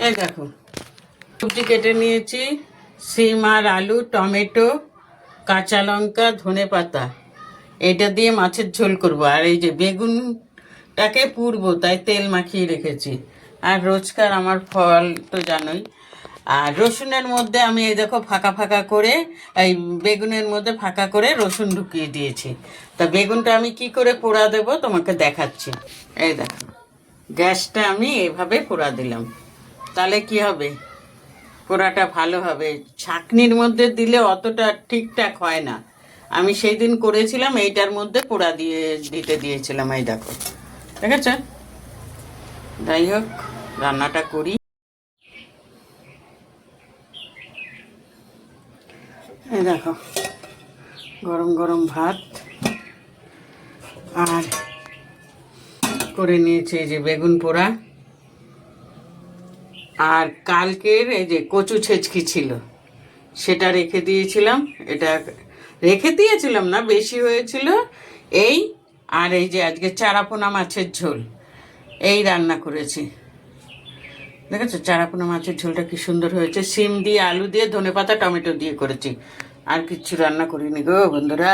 এই দেখো সবজি কেটে নিয়েছি, সিম আর আলু, টমেটো, কাঁচা লঙ্কা, ধনেপাতা। এটা দিয়ে মাছের ঝোল করব। আর এই যে বেগুনটাকে পুড়বো, তাই তেল মাখিয়ে রেখেছি। আর রোজকার আমার ফল তো জানোই। আর রসুনের মধ্যে আমি এই দেখো ফাঁকা ফাঁকা করে, এই বেগুনের মধ্যে ফাঁকা করে রসুন ঢুকিয়ে দিয়েছি। তা বেগুনটা আমি কি করে পোড়া দেব তোমাকে দেখাচ্ছি। এই দেখো, গ্যাসটা আমি এভাবে পোড়া দিলাম। তাহলে কি হবে, পোড়াটা ভালো হবে। ছাঁকনির মধ্যে দিলে অতটা ঠিকঠাক হয় না। আমি সেই দিন করেছিলাম, এইটার মধ্যে পোড়া দিতে দিয়েছিলাম। এই দেখো, ঠিক আছে। যাই হোক, রান্নাটা করি। এই দেখো, গরম গরম ভাত আর করে নিয়েছি এই যে বেগুন পোড়া। আর কালকের এই যে কচু ছেচকি ছিল, সেটা রেখে দিয়েছিলাম। এটা রেখে দিয়েছিলাম না, বেশি হয়েছিল। এই আর এই যে আজকে চারাপোনা মাছের ঝোল, এই রান্না করেছি। দেখেছো চারাপোনা মাছের ঝোলটা কি সুন্দর হয়েছে। সিম দিয়ে, আলু দিয়ে, ধনেপাতা, টমেটো দিয়ে করেছি। আর কিচ্ছু রান্না করিনি গো বন্ধুরা।